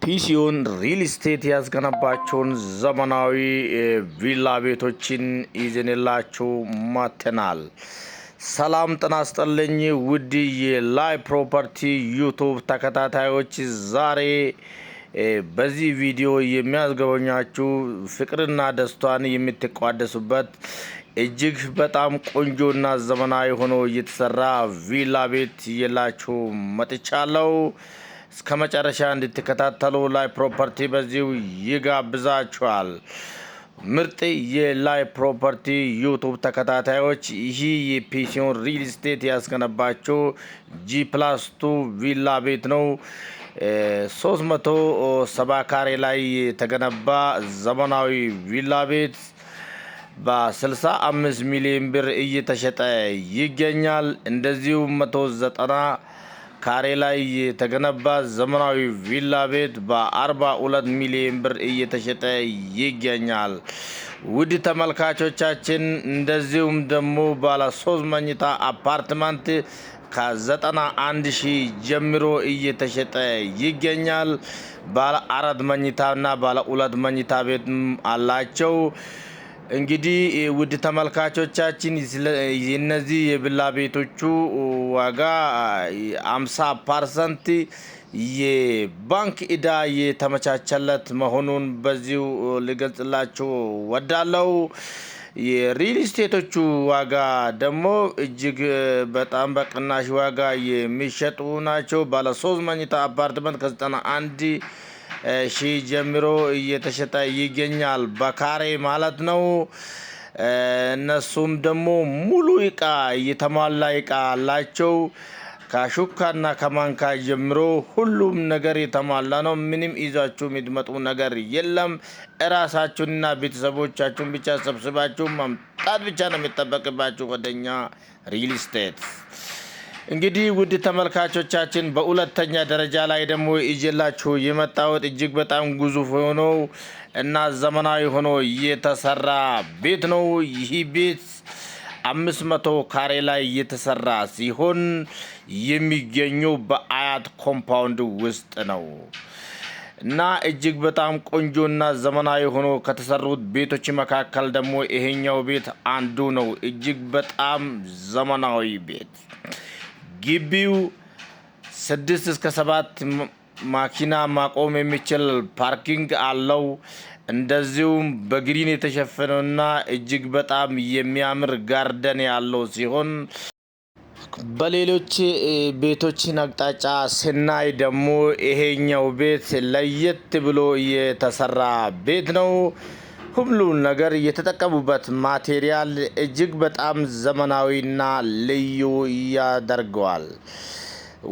ፒሲዮን ሪል ስቴት ያስገነባቸውን ዘመናዊ ቪላ ቤቶችን ይዘንላችሁ መጥተናል። ሰላም ጤና ይስጥልኝ ውድ የላይ ፕሮፐርቲ ዩቲዩብ ተከታታዮች፣ ዛሬ በዚህ ቪዲዮ የሚያስጎበኛችሁ ፍቅርና ደስታን የምትቋደሱበት እጅግ በጣም ቆንጆና ዘመናዊ ሆኖ የተሰራ ቪላ ቤት ይዤላችሁ መጥቻለሁ። እስከ መጨረሻ እንድትከታተሉ ላይ ፕሮፐርቲ በዚሁ ይጋብዛችኋል። ምርጥ የላይ ፕሮፐርቲ ዩቲዩብ ተከታታዮች፣ ይህ የፒሲዮን ሪል ስቴት ያስገነባቸው G+2 ቪላ ቤት ነው። 370 ካሬ ላይ የተገነባ ዘመናዊ ቪላ ቤት በ65 ሚሊዮን ብር እየተሸጠ ይገኛል። እንደዚሁም 190 ካሬ ላይ የተገነባ ዘመናዊ ቪላ ቤት በ42 ሚሊዮን ብር እየተሸጠ ይገኛል። ውድ ተመልካቾቻችን፣ እንደዚሁም ደግሞ ባለ 3 መኝታ አፓርትመንት ከ91 ሺህ ጀምሮ እየተሸጠ ይገኛል። ባለ 4 መኝታና ባለ 2 መኝታ ቤት አላቸው። እንግዲህ ውድ ተመልካቾቻችን፣ እነዚህ የቪላ ቤቶቹ ዋጋ 50% የባንክ ዕዳ የተመቻቸለት መሆኑን በዚሁ ልገልጽላችሁ ወዳለው። የሪል ስቴቶቹ ዋጋ ደግሞ እጅግ በጣም በቅናሽ ዋጋ የሚሸጡ ናቸው። ባለ 3 መኝታ አፓርትመንት ከ91 ሺህ ጀምሮ እየተሸጠ ይገኛል፣ በካሬ ማለት ነው። እነሱም ደግሞ ሙሉ እቃ የተሟላ እቃ አላቸው። ከሹካና ከማንካ ጀምሮ ሁሉም ነገር የተሟላ ነው። ምንም ይዛችሁ የምትመጡ ነገር የለም። እራሳችሁንና ቤተሰቦቻችሁን ብቻ ሰብስባችሁ ማምጣት ብቻ ነው የሚጠበቅባችሁ ወደኛ ሪል ስቴት። እንግዲህ ውድ ተመልካቾቻችን፣ በሁለተኛ ደረጃ ላይ ደግሞ ይዤላችሁ የመጣሁት እጅግ በጣም ግዙፍ ሆኖ እና ዘመናዊ ሆኖ የተሰራ ቤት ነው። ይህ ቤት 500 ካሬ ላይ የተሰራ ሲሆን የሚገኘው በአያት ኮምፓውንድ ውስጥ ነው እና እጅግ በጣም ቆንጆና ዘመናዊ ሆኖ ከተሰሩት ቤቶች መካከል ደግሞ ይሄኛው ቤት አንዱ ነው። እጅግ በጣም ዘመናዊ ቤት፣ ግቢው 6 እስከ 7 ማኪና ማቆም የሚችል ፓርኪንግ አለው። እንደዚሁም በግሪን የተሸፈነውና እጅግ በጣም የሚያምር ጋርደን ያለው ሲሆን፣ በሌሎች ቤቶችን አቅጣጫ ስናይ ደግሞ ይሄኛው ቤት ለየት ብሎ የተሰራ ቤት ነው። ሁሉን ነገር የተጠቀሙበት ማቴሪያል እጅግ በጣም ዘመናዊና ልዩ ያደርገዋል።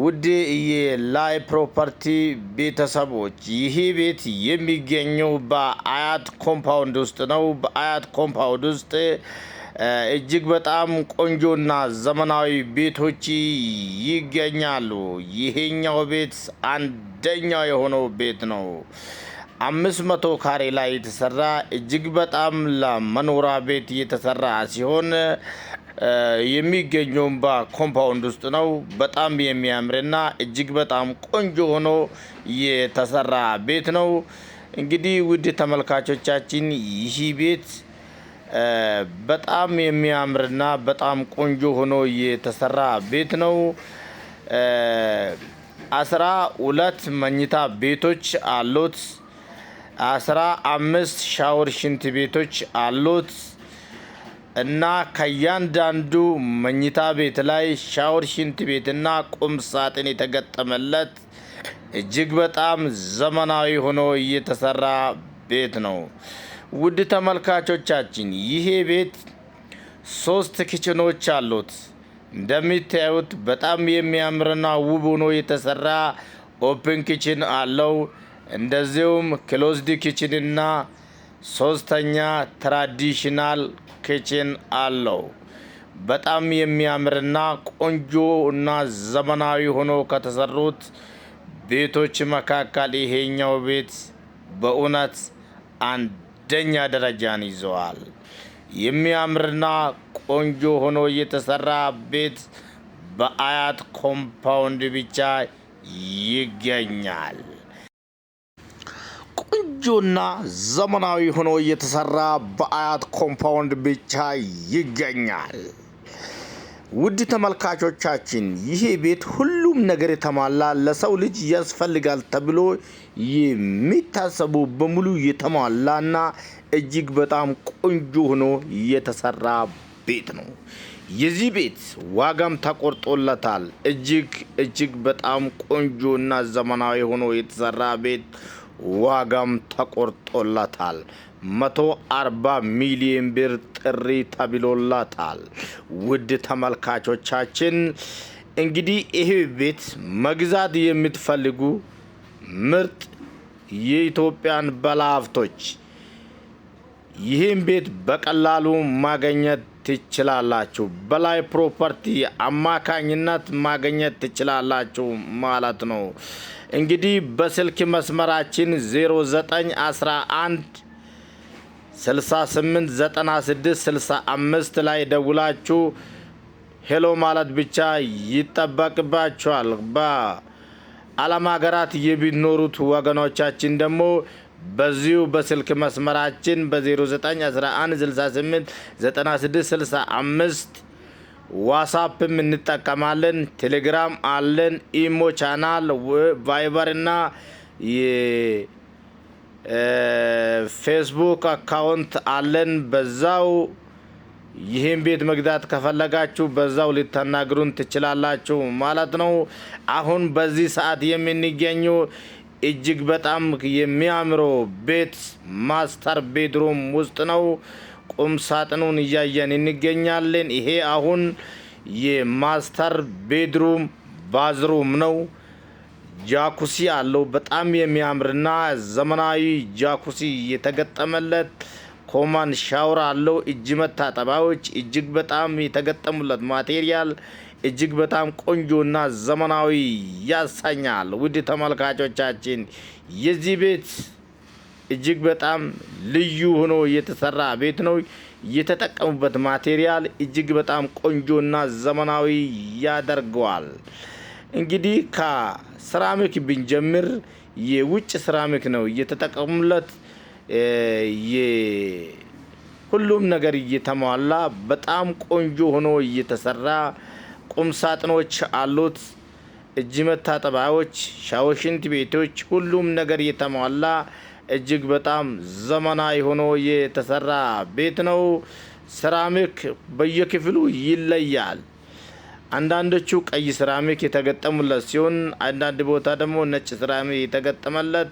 ውድ የላይ ፕሮፐርቲ ቤተሰቦች፣ ይህ ቤት የሚገኘው በአያት ኮምፓውንድ ውስጥ ነው። በአያት ኮምፓውንድ ውስጥ እጅግ በጣም ቆንጆና ዘመናዊ ቤቶች ይገኛሉ። ይሄኛው ቤት አንደኛው የሆነው ቤት ነው። 500 ካሬ ላይ የተሰራ እጅግ በጣም ለመኖሪያ ቤት የተሰራ ሲሆን የሚገኘውም በኮምፓውንድ ውስጥ ነው። በጣም የሚያምርና እጅግ በጣም ቆንጆ ሆኖ የተሰራ ቤት ነው። እንግዲህ ውድ ተመልካቾቻችን፣ ይህ ቤት በጣም የሚያምርና በጣም ቆንጆ ሆኖ የተሰራ ቤት ነው። 12 መኝታ ቤቶች አሉት። 15 ሻወር ሽንት ቤቶች አሉት እና ከእያንዳንዱ መኝታ ቤት ላይ ሻወር ሽንት ቤትና ቁም ሳጥን የተገጠመለት እጅግ በጣም ዘመናዊ ሆኖ የተሰራ ቤት ነው። ውድ ተመልካቾቻችን፣ ይሄ ቤት 3 ኪችኖች አሉት። እንደምታዩት በጣም የሚያምርና ውብ ሆኖ የተሰራ ኦፕን ኪችን አለው። እንደዚሁም ክሎዝድ ኪችንና 3ኛ ትራዲሽናል ኪችን አለው። በጣም የሚያምርና ቆንጆና ዘመናዊ ሆኖ ከተሰሩት ቤቶች መካከል ይሄኛው ቤት በእውነት አንደኛ ደረጃን ይዘዋል። የሚያምርና ቆንጆ ሆኖ የተሰራ ቤት በአያት ኮምፓውንድ ብቻ ይገኛል። ቆንጆና ዘመናዊ ሆኖ የተሰራ በአያት ኮምፓውንድ ብቻ ይገኛል። ውድ ተመልካቾቻችን ይሄ ቤት ሁሉም ነገር የተሟላ ለሰው ልጅ ያስፈልጋል ተብሎ የሚታሰቡ በሙሉ የተሟላና እጅግ በጣም ቆንጆ ሆኖ የተሰራ ቤት ነው። የዚህ ቤት ዋጋም ተቆርጦለታል። እጅግ በጣም ቆንጆና ዘመናዊ ሆኖ የተሰራ ቤት ዋጋም ተቆርጦለታል። 140 ሚሊዮን ብር ጥሪ ተብሎለታል። ውድ ተመልካቾቻችን እንግዲህ ይሄ ቤት መግዛት የምትፈልጉ ምርጥ የኢትዮጵያን ባለሀብቶች ይህን ቤት በቀላሉ ማግኘት ትችላላችሁ። በላይ ፕሮፐርቲ አማካኝነት ማግኘት ትችላላችሁ ማለት ነው። እንግዲህ በስልክ መስመራችን 0911 68 96 65 ላይ ደውላችሁ ሄሎ ማለት ብቻ ይጠበቅባችኋል። በዓለም ሀገራት የሚኖሩት ወገኖቻችን ደግሞ በዚሁ በስልክ መስመራችን በ0911 68 96 65 ዋትስአፕም እንጠቀማለን። ቴሌግራም አለን፣ ኢሞ ቻናል፣ ቫይበር እና የፌስቡክ አካውንት አለን። በዛው ይህን ቤት መግዛት ከፈለጋችሁ በዛው ልታናግሩን ትችላላችሁ ማለት ነው። አሁን በዚህ ሰዓት የምንገኘው እጅግ በጣም የሚያምረው ቤት ማስተር ቤድሩም ውስጥ ነው። ቁም ሳጥኑን እያየን እንገኛለን። ይሄ አሁን የማስተር ቤድሩም ባዝሩም ነው። ጃኩሲ አለው። በጣም የሚያምርና ዘመናዊ ጃኩሲ የተገጠመለት ኮማን ሻወር አለው። እጅ መታጠቢያዎች እጅግ በጣም የተገጠሙለት ማቴሪያል እጅግ በጣም ቆንጆና ዘመናዊ ያሰኛል። ውድ ተመልካቾቻችን የዚህ ቤት እጅግ በጣም ልዩ ሆኖ የተሰራ ቤት ነው። የተጠቀሙበት ማቴሪያል እጅግ በጣም ቆንጆና ዘመናዊ ያደርገዋል። እንግዲህ ከሴራሚክ ብንጀምር የውጭ ሴራሚክ ነው የተጠቀሙለት። ሁሉም ነገር እየተሟላ በጣም ቆንጆ ሆኖ እየተሰራ ቁም ሳጥኖች አሉት። እጅ መታጠቢያዎች፣ ሻወር፣ ሽንት ቤቶች ሁሉም ነገር የተሟላ እጅግ በጣም ዘመናዊ ሆኖ የተሰራ ቤት ነው። ሴራሚክ በየክፍሉ ይለያል። አንዳንዶቹ ቀይ ሴራሚክ የተገጠሙለት ሲሆን አንዳንድ ቦታ ደግሞ ነጭ ሴራሚክ የተገጠመለት፣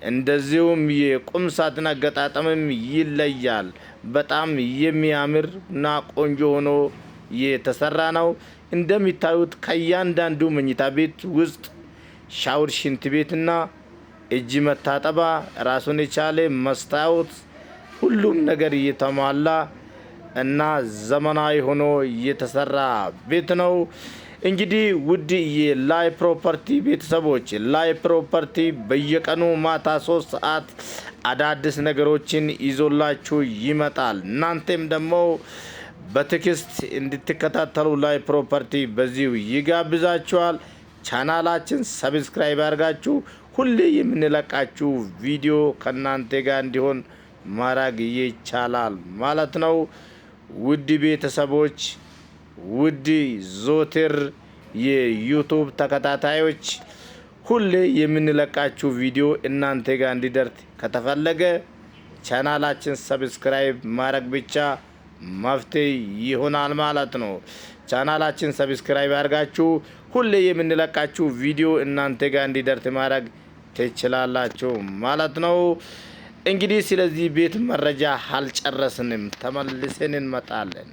እንደዚሁም የቁም ሳጥን አገጣጠምም ይለያል። በጣም የሚያምር እና ቆንጆ ሆኖ የተሰራ ነው። እንደሚታዩት ከእያንዳንዱ መኝታ ቤት ውስጥ ሻወር፣ ሽንት ቤትና እጅ መታጠቢያ ራሱን የቻለ መስታወት ሁሉም ነገር እየተሟላ እና ዘመናዊ ሆኖ የተሰራ ቤት ነው። እንግዲህ ውድ የላይ ፕሮፐርቲ ቤተሰቦች ላይ ፕሮፐርቲ በየቀኑ ማታ 3 ሰዓት አዳዲስ ነገሮችን ይዞላችሁ ይመጣል። እናንተም ደግሞ በቴክስት እንድትከታተሉ ላይ ፕሮፐርቲ በዚሁ ይጋብዛችኋል። ቻናላችን ሰብስክራይብ አድርጋችሁ ሁሌ የምንለቃችሁ ቪዲዮ ከናንተ ጋር እንዲሆን ማድረግ ይቻላል ማለት ነው። ውድ ቤተሰቦች፣ ውድ ዞትር የዩቱብ ተከታታዮች ሁሌ የምንለቃችሁ ቪዲዮ እናንተ ጋር እንዲደርስ ከተፈለገ ቻናላችን ሰብስክራይብ ማድረግ ብቻ መፍትሄ ይሆናል ማለት ነው። ቻናላችን ሰብስክራይብ አድርጋችሁ ሁሌ የምንለቃችሁ ቪዲዮ እናንተ ጋር እንዲደርስ ማድረግ ትችላላችሁ ማለት ነው። እንግዲህ ስለዚህ ቤት መረጃ አልጨረስንም፣ ተመልሰን እንመጣለን።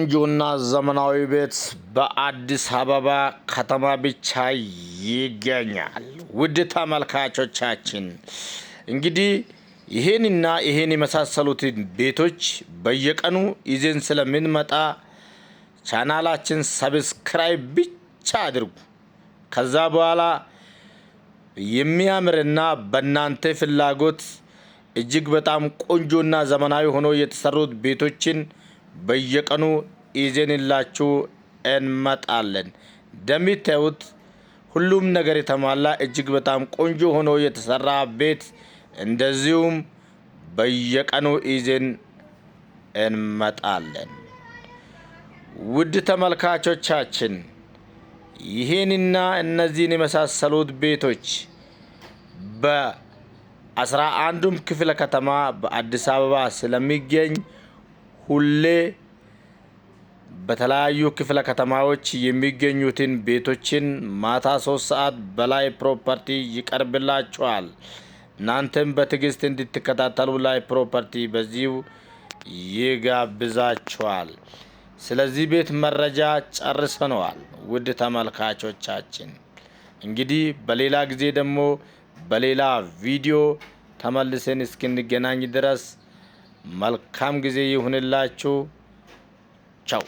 ቆንጆና ዘመናዊ ቤት በአዲስ አበባ ከተማ ብቻ ይገኛል። ውድ ተመልካቾቻችን እንግዲህ ይሄንና ይሄን የመሳሰሉትን ቤቶች በየቀኑ ይዘን ስለምንመጣ ቻናላችን ሰብስክራይብ ብቻ አድርጉ። ከዛ በኋላ የሚያምርና በእናንተ ፍላጎት እጅግ በጣም ቆንጆና ዘመናዊ ሆኖ የተሰሩት ቤቶችን በየቀኑ ይዘንላችሁ እንመጣለን። እንደምታዩት ሁሉም ነገር የተሟላ እጅግ በጣም ቆንጆ ሆኖ የተሰራ ቤት እንደዚሁም በየቀኑ ይዘን እንመጣለን። ውድ ተመልካቾቻችን ይሄንና እነዚህን የመሳሰሉት ቤቶች በ11ዱም ክፍለ ከተማ በአዲስ አበባ ስለሚገኝ ሁሌ በተለያዩ ክፍለ ከተማዎች የሚገኙትን ቤቶችን ማታ 3 ሰዓት በላይ ፕሮፐርቲ ይቀርብላችኋል። እናንተም በትዕግስት እንድትከታተሉ ላይ ፕሮፐርቲ በዚሁ ይጋብዛችኋል። ስለዚህ ቤት መረጃ ጨርሰነዋል። ውድ ተመልካቾቻችን እንግዲህ በሌላ ጊዜ ደግሞ በሌላ ቪዲዮ ተመልሰን እስክንገናኝ ድረስ መልካም ጊዜ ይሁንላችሁ። ቻው።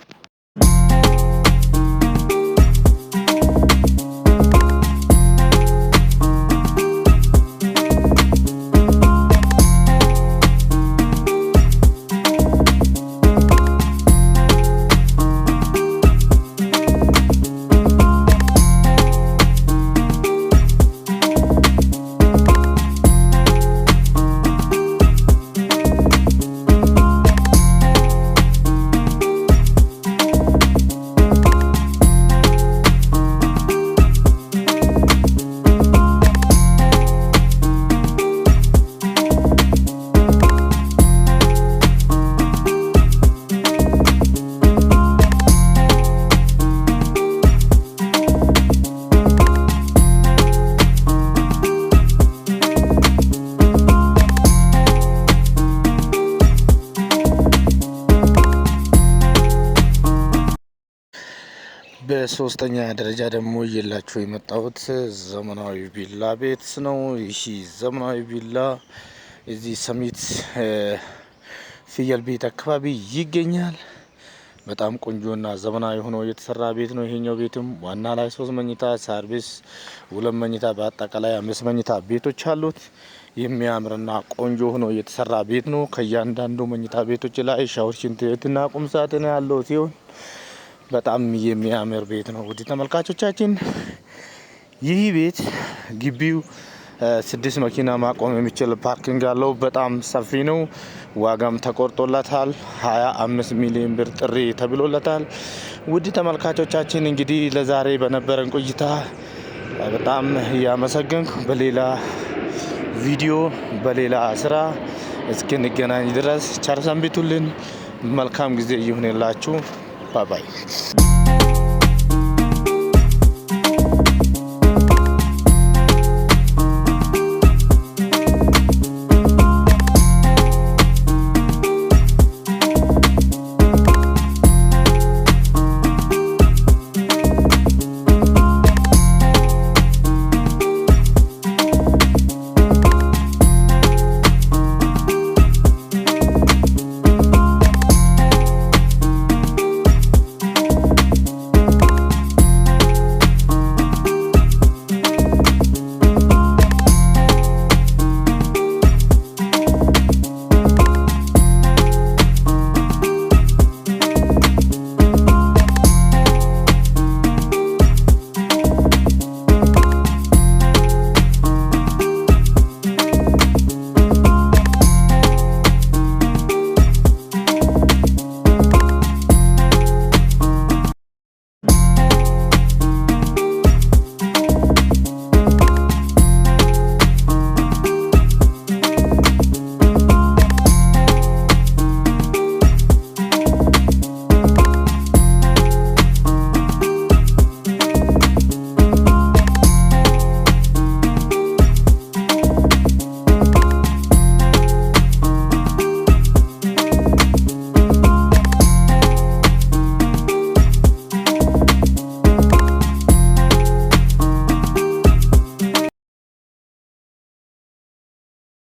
በሶስተኛ ደረጃ ደግሞ እየላችሁ የመጣሁት ዘመናዊ ቪላ ቤት ነው። ይህ ዘመናዊ ቪላ እዚህ ሰሚት ፍየል ቤት አካባቢ ይገኛል። በጣም ቆንጆና ዘመናዊ ሆኖ የተሰራ ቤት ነው። ይሄኛው ቤትም ዋና ላይ 3 መኝታ፣ ሰርቪስ 2 መኝታ፣ በአጠቃላይ 5 መኝታ ቤቶች አሉት። የሚያምርና ቆንጆ ሆኖ የተሰራ ቤት ነው። ከእያንዳንዱ መኝታ ቤቶች ላይ ሻወር፣ ሽንት ቤትና ቁም ሳጥን ያለው ሲሆን በጣም የሚያምር ቤት ነው። ውድ ተመልካቾቻችን ይህ ቤት ግቢው 6 መኪና ማቆም የሚችል ፓርኪንግ አለው። በጣም ሰፊ ነው። ዋጋም ተቆርጦለታል። 25 ሚሊዮን ብር ጥሪ ተብሎለታል። ውድ ተመልካቾቻችን እንግዲህ ለዛሬ በነበረን ቆይታ በጣም እያመሰገንኩ በሌላ ቪዲዮ በሌላ ስራ እስክንገናኝ ድረስ ቸር ሰንብቱልን። መልካም ጊዜ ይሁንላችሁ። ባይ ባይ።